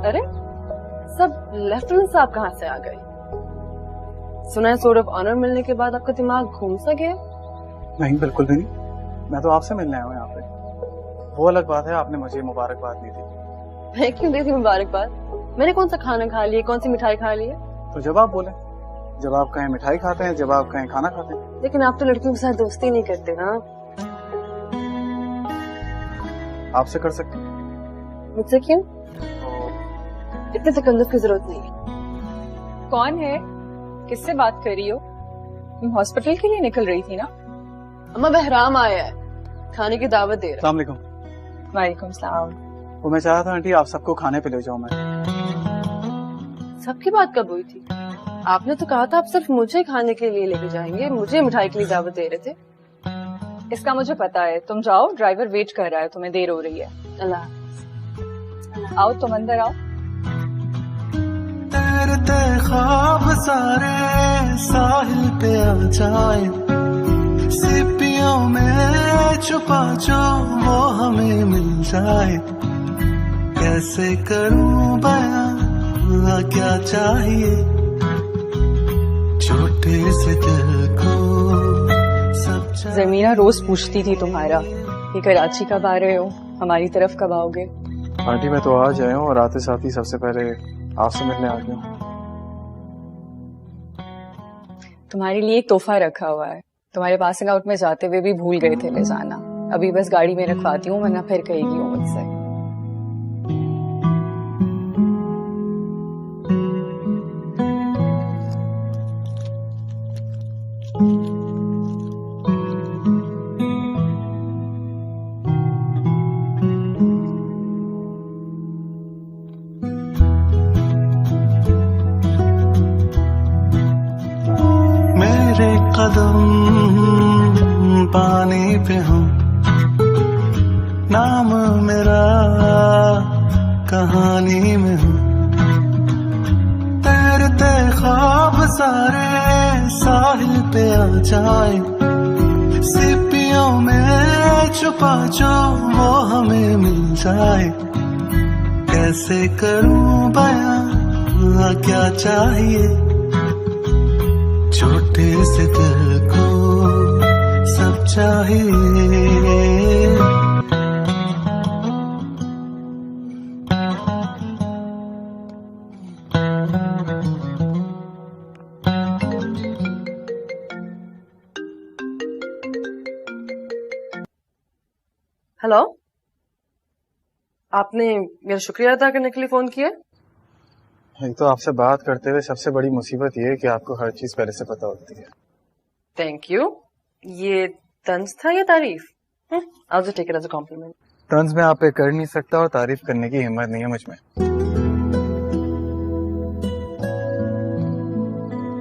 अरे, सब लेफ्टिनेंट साहब कहाँ से आ गए? सुना है सोर्ट ऑफ ऑनर मिलने के बाद आपका दिमाग घूम सा गया? नहीं, बिल्कुल भी नहीं। मैं तो आपसे मिलने आया हूँ यहाँ पे। वो अलग बात है, आपने मुझे मुबारकबाद दी थी। मैं क्यों दी थी मुबारकबाद? मैंने कौन सा खाना खा लिया, कौन सी मिठाई खा ली है? तो जब आप बोले, जब आप कहें मिठाई खाते हैं, जब आप कहें खाना खाते हैं। लेकिन आप तो लड़कियों के साथ दोस्ती नहीं करते ना। आपसे कर सकते हैं। मुझसे क्यों? इतने तकल्लुफ की जरूरत नहीं है। कौन है? किससे बात कर रही हो? तुम हॉस्पिटल के लिए निकल रही थी ना? अम्मा बहराम आया है, खाने की दावत दे रहा है। अस्सलाम वालेकुम। वालेकुम सलाम। वो मैं चाह रहा था आंटी आप सबको खाने पे ले जाऊं मैं। सबकी बात कब हुई थी? आपने तो कहा था आप सिर्फ मुझे खाने के लिए लेके जाएंगे, मुझे मिठाई के लिए दावत दे रहे थे। इसका मुझे पता है, तुम जाओ, ड्राइवर वेट कर रहा है, तुम्हें देर हो रही है। अल्लाह। आओ तुम अंदर आओ। तैरते ख्वाब सारे साहिल पे आ जाए, सीपियों में छुपा जो वो हमें मिल जाए। कैसे करूं बयां क्या चाहिए, छोटे से दिल को सब। जमीना रोज पूछती थी तुम्हारा कि कराची कब आ रहे हो, हमारी तरफ कब आओगे। आंटी मैं तो आज आया हूँ और आते साथ ही सबसे पहले आपसे मिलने आ गया हूँ। तुम्हारे लिए एक तोहफा रखा हुआ है, तुम्हारे पासिंग आउट में जाते हुए भी भूल गए थे ले जाना। अभी बस गाड़ी में रखवाती हूँ, वरना फिर कहेगी वो मुझसे। कदम पानी पे हूँ, नाम मेरा कहानी में हूँ। तैरते ख्वाब सारे साहिल पे आ जाए, सीपियों में छुपा जो वो हमें मिल जाए। कैसे करूं बयां क्या चाहिए, छोटे से दिल को सब चाहिए। हेलो, आपने मेरा शुक्रिया अदा करने के लिए फोन किया? एक तो आपसे बात करते हुए सबसे बड़ी मुसीबत ये है कि आपको हर चीज पहले से पता होती है। Thank you. ये तंज था या तारीफ? I'll just take it as a compliment. तंज मैं आप पे कर नहीं सकता और तारीफ करने की हिम्मत नहीं है मुझ में।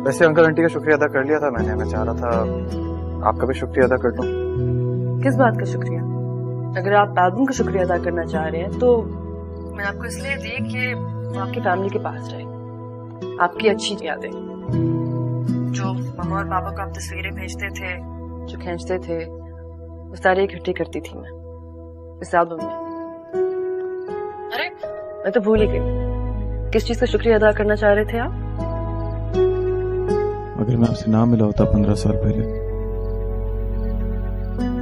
वैसे अंकल आंटी का शुक्रिया अदा कर लिया था मैंने, मैं चाह रहा था आपका भी शुक्रिया अदा कर लूं। किस बात का शुक्रिया? अगर आप एल्बम का शुक्रिया अदा करना चाह रहे हैं तो मैं आपको इसलिए दी कि वो आपकी फैमिली के पास रहे, आपकी अच्छी यादें जो मम्मा और पापा को आप तस्वीरें भेजते थे, जो खींचते थे, वो सारी इकट्ठी करती थी मैं इस एल्बम में। अरे मैं तो भूल ही गई, किस चीज का शुक्रिया अदा करना चाह रहे थे आप? अगर मैं आपसे ना मिला होता 15 साल पहले,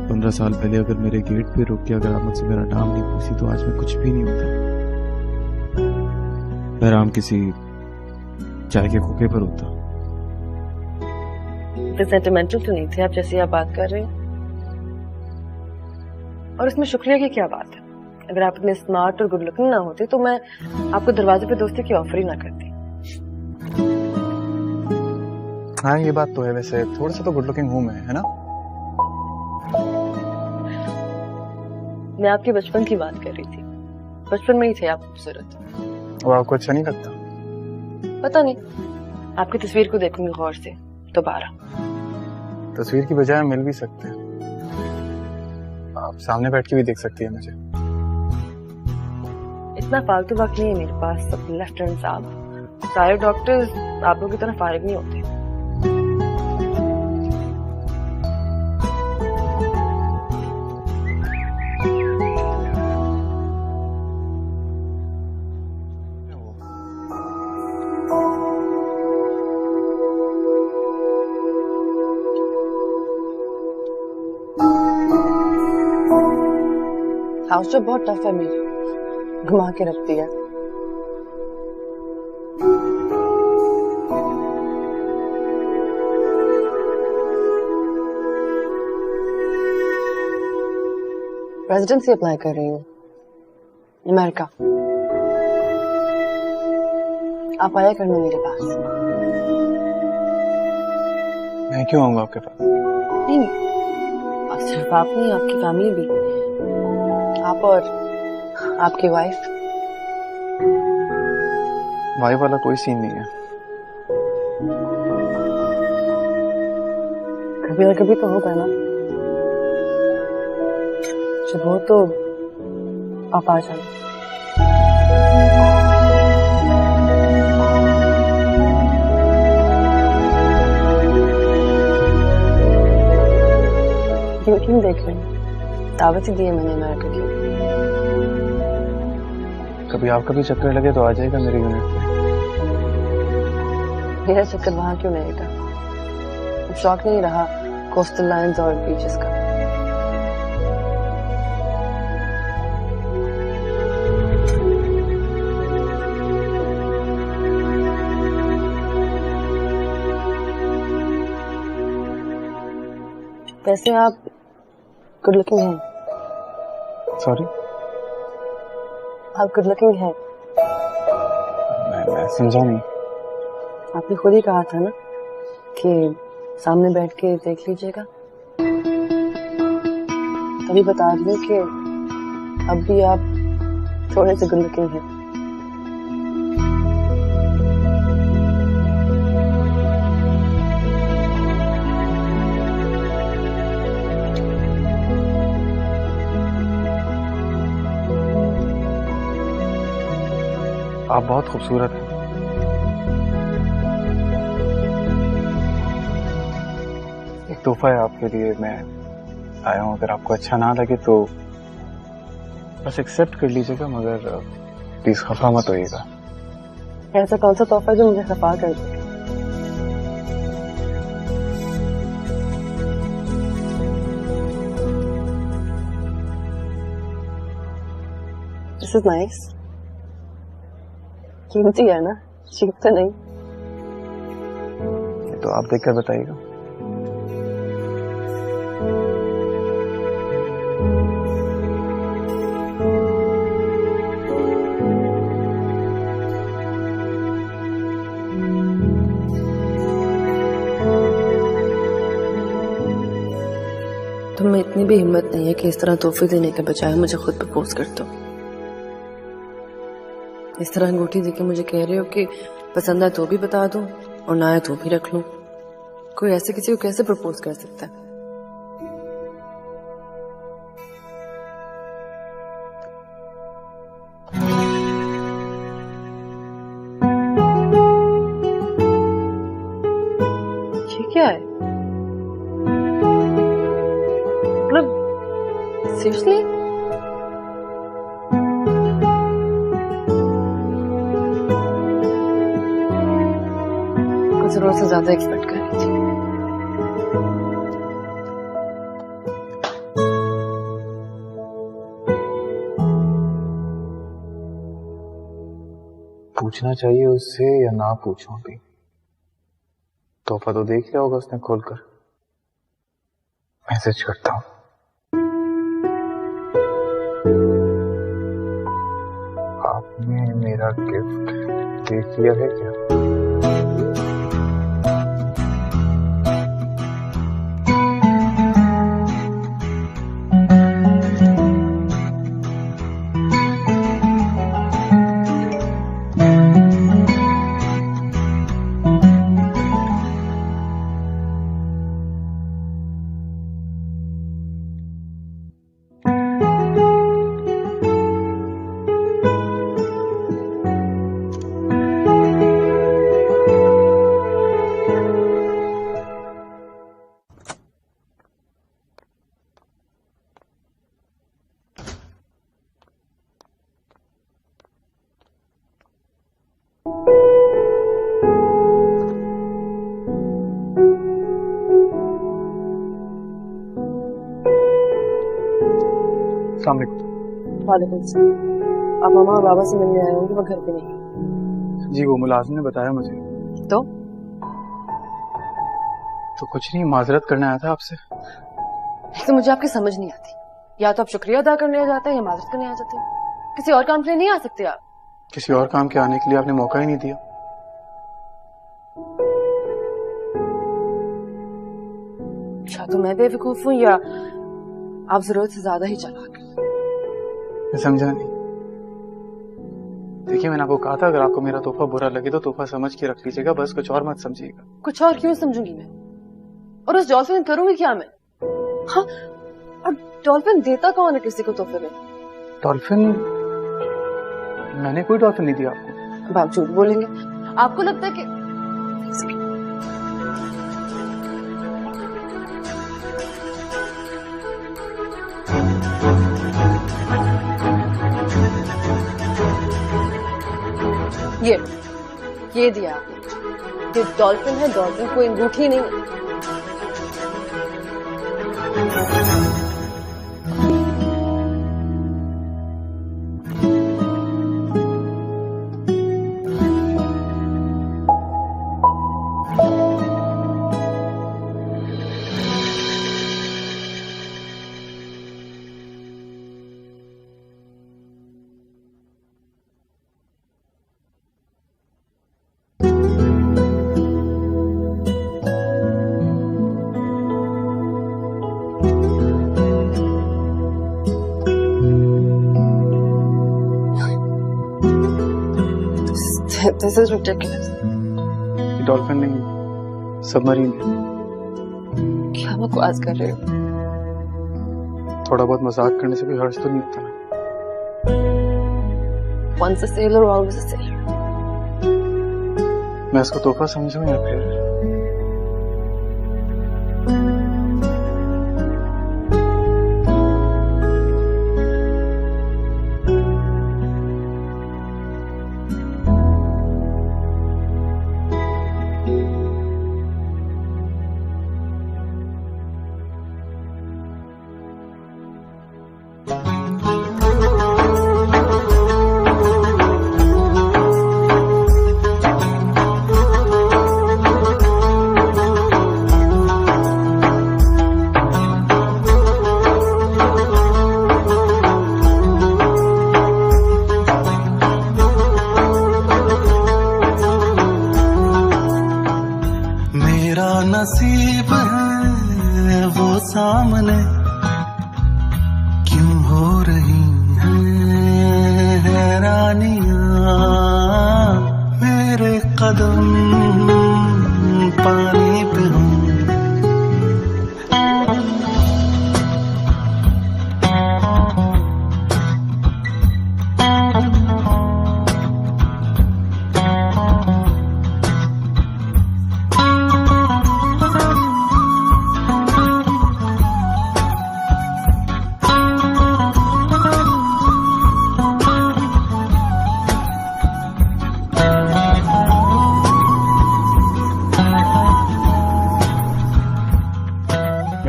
15 साल पहले अगर मेरे गेट पे रुक के अगर आप मुझसे मेरा नाम नहीं पूछी तो आज मैं कुछ भी नहीं होता। आराम किसी चाय के खोखे पर होता। सेंटिमेंटल तो नहीं थे आप जैसे आप बात कर रहे हैं, और इसमें शुक्रिया की क्या बात है? अगर आप इतने स्मार्ट और गुड लुकिंग ना होते तो मैं आपको दरवाजे पे दोस्ती की ऑफर ही ना करती। हाँ ये बात तो है, वैसे थोड़ा सा तो गुड लुकिंग हूँ मैं, है ना? मैं आपके बचपन की बात कर रही थी, बचपन में ही थे आप खूबसूरत। वो आपको अच्छा नहीं लगता? पता नहीं, आपकी तस्वीर को देखूंगी गौर से दोबारा। तस्वीर की बजाय मिल भी सकते हैं, आप सामने बैठ के भी देख सकती है मुझे। इतना फालतू वक्त नहीं है मेरे पास सब लेफ्टिनेंट साहब, सारे डॉक्टर्स आप लोगों की तरह फारिग नहीं होते। हाउस जॉब बहुत टफ है मेरी, घुमा के रखती है। रेजिडेंसी अप्लाई कर रही हूँ अमेरिका। आप आया करना मेरे पास। मैं क्यों आऊंगा आपके पास? नहीं, सिर्फ आप नहीं, आपकी फैमिली भी, आप और आपकी वाइफ। वाइफ वाला कोई सीन नहीं है। कभी ना कभी तो होगा ना, जब हो तो आप आ जाना। क्यों देख रहे हैं? दावत ही दी है मैंने अमेरिका की। कभी आपका भी चक्कर लगे तो आ जाएगा मेरे यूनिट पे। मेरा चक्कर वहां क्यों लगेगा? शौक नहीं रहा कोस्टल लाइन्स और बीचेस का। वैसे आप गुड लुकिंग हैं। सॉरी? आप गुड लुकिंग हैं। मैं समझा नहीं। आपने खुद ही कहा था ना कि सामने बैठ के देख लीजिएगा, तभी बता रही हूँ कि अब भी आप थोड़े से गुड लुकिंग हैं। आप बहुत खूबसूरत हैं। एक तोहफा है आपके लिए, मैं आया हूँ। अगर आपको अच्छा ना लगे तो बस एक्सेप्ट कर लीजिएगा, मगर प्लीज खफा मत होइएगा। ऐसा कौन सा तोहफा जो मुझे खफा कर दे? This is nice. कीमती है ना, चीप तो नहीं। तो आप देखकर बताइएगा। तुम में इतनी भी हिम्मत नहीं है कि इस तरह तोहफे देने के बजाय मुझे खुद प्रपोज कर दो। इस तरह अंगूठी देके मुझे कह रहे हो कि पसंद आए तो भी बता दूं और ना आए तो भी रख लूं। कोई ऐसे किसी को कैसे प्रपोज कर सकता है? ये क्या है? मतलब सीरियसली? जरूरत से ज्यादा एक्सपेक्ट कर रही थी। पूछना चाहिए उससे या ना पूछूं भी? तोहफा तो देख लिया होगा उसने खोलकर। मैसेज करता हूँ। आपने मेरा गिफ्ट देख लिया है क्या? अस्सलाम वालेकुम। वालेकुम सलाम। आप मामा और बाबा से मिलने आए होंगे, वो घर पे नहीं। जी वो मुलाजिम ने बताया मुझे। तो कुछ नहीं, माजरत करने आया था आपसे। तो मुझे आपकी समझ नहीं आती, या तो आप शुक्रिया अदा करने आ जाते हैं या माजरत करने आ जाते हैं। किसी और काम के लिए नहीं आ सकते आप? किसी और काम के आने के लिए आपने मौका ही नहीं दिया। या तो मैं बेवकूफ हूँ या आप जरूरत से ज्यादा ही चालाक हैं। मैं समझा नहीं। देखिए मैंने आपको कहा था अगर आपको मेरा तोहफा बुरा लगे तो तोहफा समझ के रख लीजिएगा, बस कुछ और मत समझिएगा। कुछ और क्यों समझूंगी मैं? और उस डॉल्फिन करूंगी क्या मैं? हाँ, और डॉल्फिन देता कौन है किसी को तोहफे में? डॉल्फिन? मैंने कोई डॉल्फिन नहीं दिया आपको। अब आप झूठ बोलेंगे। आपको लगता है कि ये दिया आपने। ये डॉल्फिन है, डॉल्फिन कोई अंगूठी नहीं है। This is ridiculous. डॉल्फिन नहीं, सबमरीन है। क्या बकवास कर रहे हो? थोड़ा बहुत मजाक करने से कोई हर्ज तो नहीं होता ना। Once a sailor, always a sailor. मैं इसको तोहफा समझूं या फिर नसीब है वो सामने क्यों हो रही हैं हैरानियां, मेरे कदम पानी पे हूँ।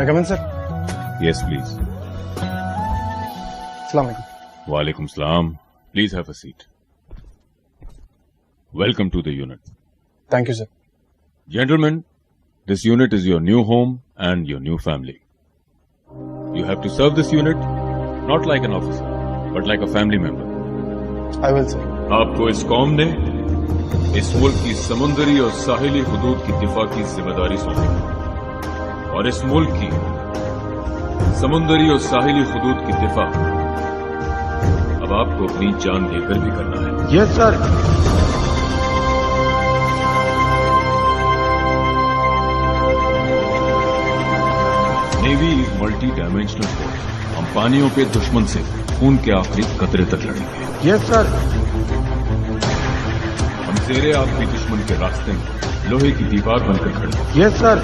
कम इन सर। Yes, please. अस्सलाम वालेकुम। Walaikum salam. Please have a seat. Welcome to the unit. Thank you, sir. Gentlemen, this unit is your new home and your new family. You have to serve this unit not like an officer, but like a family member. I will, sir. आपको इस कौम ने इस मुल्क की समुद्री और साहिली हुदूद की दिफा की जिम्मेदारी सौंपी और इस मुल्क की समुद्री और साहिली हुदूद की दिफा अब आपको अपनी जान देकर भी करना है। Yes sir. Navy is multi dimensional force. हम पानियों पे दुश्मन से खून के आखिरी कतरे तक लड़ेंगे। Yes sir. हम तेरे आखिरी दुश्मन के रास्ते में लोहे की दीवार बनकर खड़े हैं। Yes sir.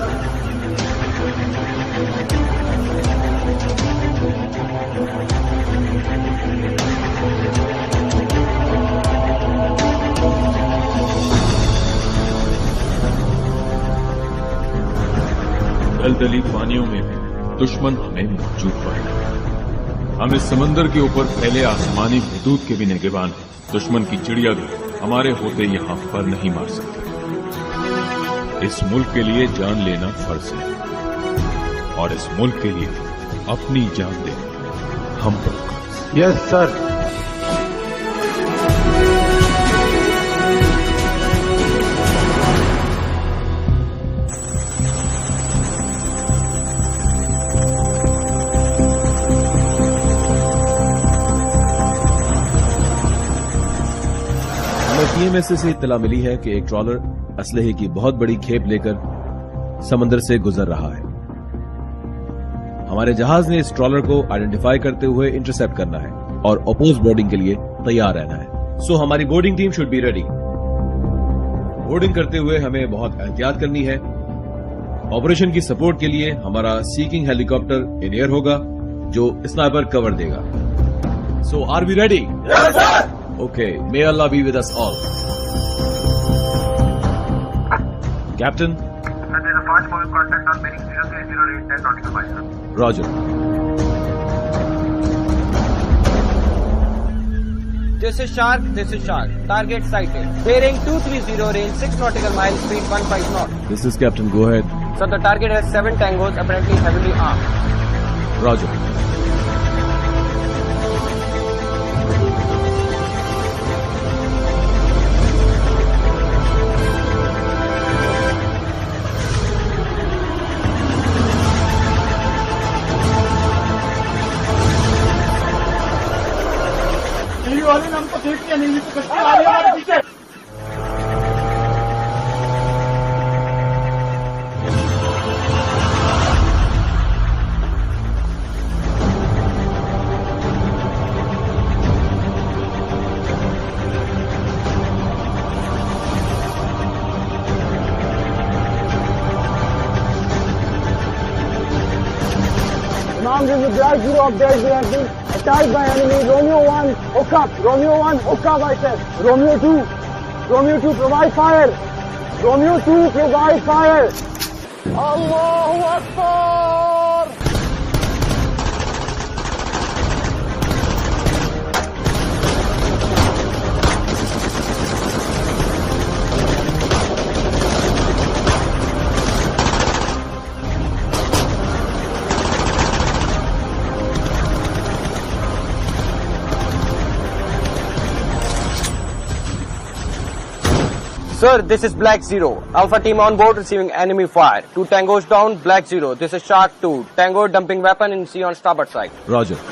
दलदली पानियों में भी दुश्मन हमें मौजूद पाएगा। हम इस समंदर के ऊपर फैले आसमानी हुदूद के भी निगहबान हैं। दुश्मन की चिड़िया भी हमारे होते यहाँ पर नहीं मार सकती। इस मुल्क के लिए जान लेना फर्ज है और इस मुल्क के लिए अपनी जान देना हम पर। Yes sir. TMS से इत्तला मिली है कि एक ट्रॉलर असलहे की बहुत बड़ी खेप लेकर समंदर से गुजर रहा है। हमारे जहाज ने इस ट्रॉलर को आइडेंटिफाई करते हुए इंटरसेप्ट करना है और अपोज बोर्डिंग के लिए तैयार रहना है। सो हमारी boarding team should be ready. Boarding करते हुए हमें बहुत एहतियात करनी है। ऑपरेशन की सपोर्ट के लिए हमारा सीकिंग हेलीकॉप्टर इन एयर होगा जो स्नाइपर कवर देगा। So are we ready? Yes sir. Okay, may Allah be with us all. Captain? Sir, there's a fast moving contact on bearing 0308 10 nautical miles, sir. Roger. This is Shark. Target sighted. Bearing 230, range 6 nautical miles, speed 15 knots. This is Captain, go ahead. Sir, the target has 7 tangos, apparently heavily armed. Roger. वाले ने हमको देख लिया नहीं तो कश्ती आ रही है हमारे पीछे। Mom, this is a Black Zero update. We have been attacked by enemy. Romeo 1, hook up. Romeo 1, hook up, I said. Romeo 2, provide fire. Romeo 2, provide fire. Allahu Akbar. Sir, this is Black Zero. Alpha team on board receiving enemy fire. 2 tangos down, Black Zero. This is Shark 2. Tango dumping weapon in sea on starboard side. Roger.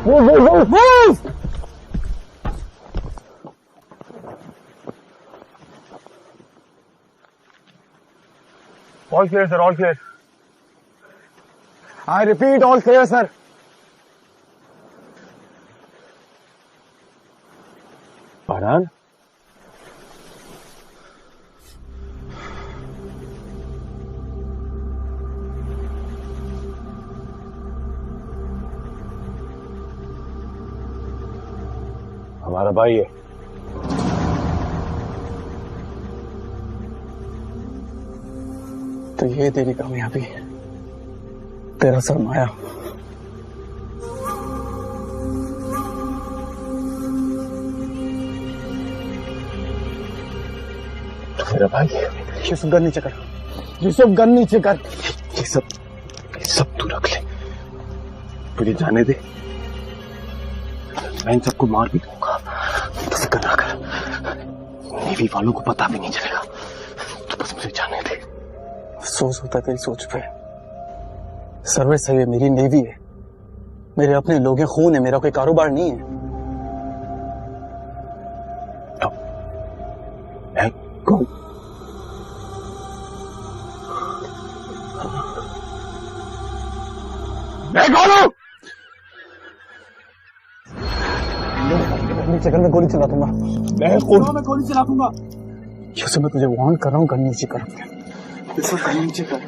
Move! All clear, sir, all clear. I repeat, all clear, sir. Farhan? हमारा भाई है। तो ये तेरी कामयाबी, तेरा सरमाया। मेरा भाई यूसुफ गन नीचे कर, यूसुफ गन नीचे कर। ये सब तू रख ले, तुझे जाने दे। मैं इन सबको मार भी दूंगा, तो फिक्र ना कर। नेवी वालों को पता भी नहीं चलेगा, तो बस मुझे जाने दे। अफसोस होता तेरी सोच पे। सर्विस है ये, मेरी नेवी है, मेरे अपने लोग हैं, खून है, मेरा कोई कारोबार नहीं है। तो मैं कौन? मैं कौन हूं? चक्कर में गोली चला दूंगा। मैं गोली चला दूंगा। यूसुफ मैं तुझे वार्न कर रहा हूँ, गन नीचे कर। यूसुफ गन नीचे कर।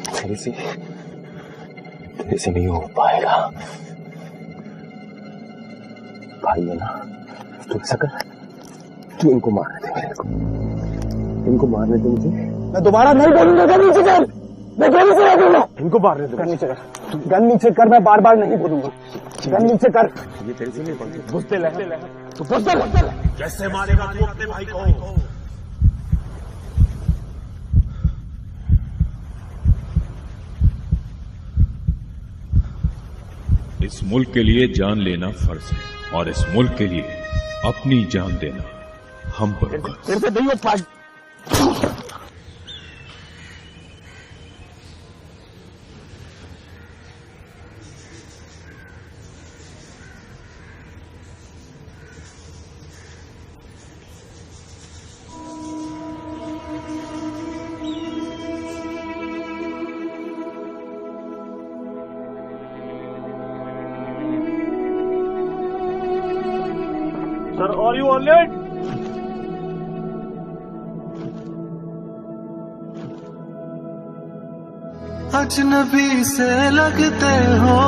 तेरे से नहीं हो पाएगा भाई है ना। तू ऐसा कर, तू इनको मारने दे मेरे को, इनको मारने दे मुझे। मैं दोबारा नहीं बोलूंगा गन नीचे कर। मैं गोली चला दूंगा। इनको मारने दे। गन नीचे कर, गन नीचे कर। मैं बार बार नहीं बोलूंगा। गन नीचे कर। ये तेरे से नहीं बोलते। बुझते ले तू बुझते ले। कैसे मारेगा तू अपने भाई को? इस मुल्क के लिए जान लेना फर्ज है और इस मुल्क के लिए अपनी जान देना हम पर तेरे से नहीं हो पाएगा। Sir, are you on late? अजनबी से लगते हो,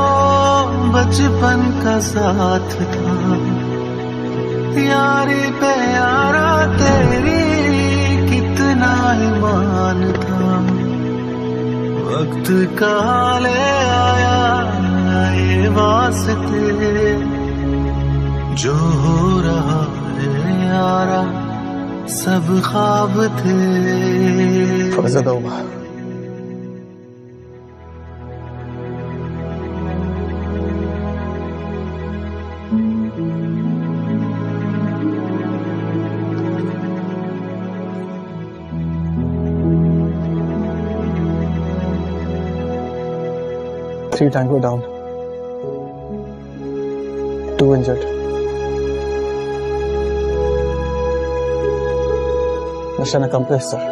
बचपन का साथ था, यारी पे यारा तेरी कितना ईमान था। वक्त का ले आया ये वास्ते, जो हो रहा है यारा सब ख्वाब थे। थोड़ा ज्यादा होगा। Three Tango down. 2 injured. Mission accomplished, sir.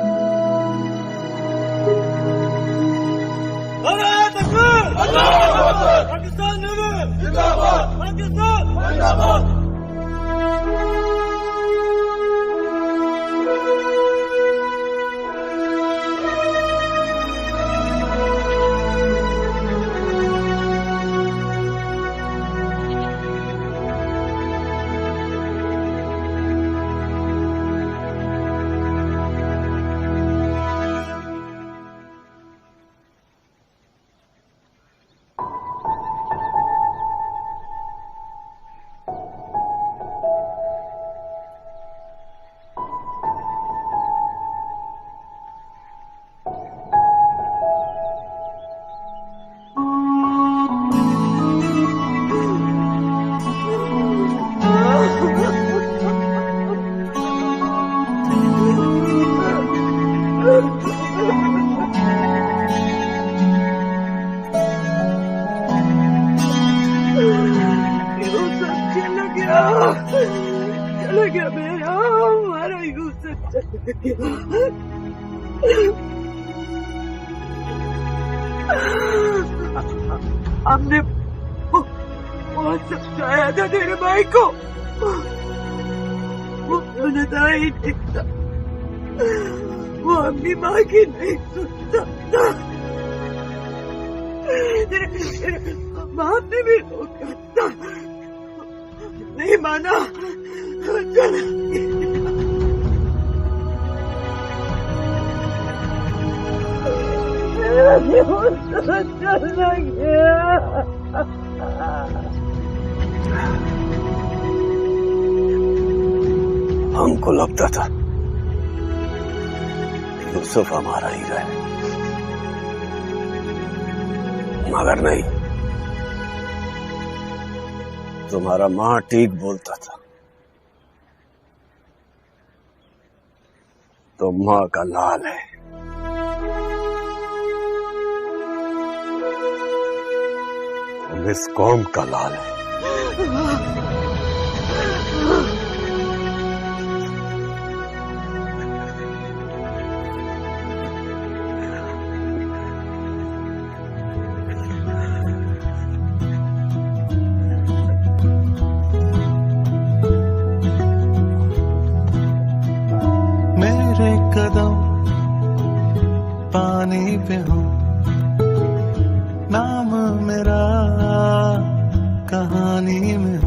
चला गया मेरा हमारा यूसुफ चला गया। हमने बहुत समझाया था तेरे भाई को, वो सुनता ही नहीं था, वो अपनी माँ की नहीं सुनता था। तेरे बाप ने भी रोका था, नहीं माना, चला चला गया। हमको लगता था यूसुफ हमारा ही है, मगर नहीं, तुम्हारा माँ ठीक बोलता था। तो माँ का लाल है। तुम इस कौम का लाल है। कदम पानी पे हूँ, नाम मेरा कहानी में हूँ।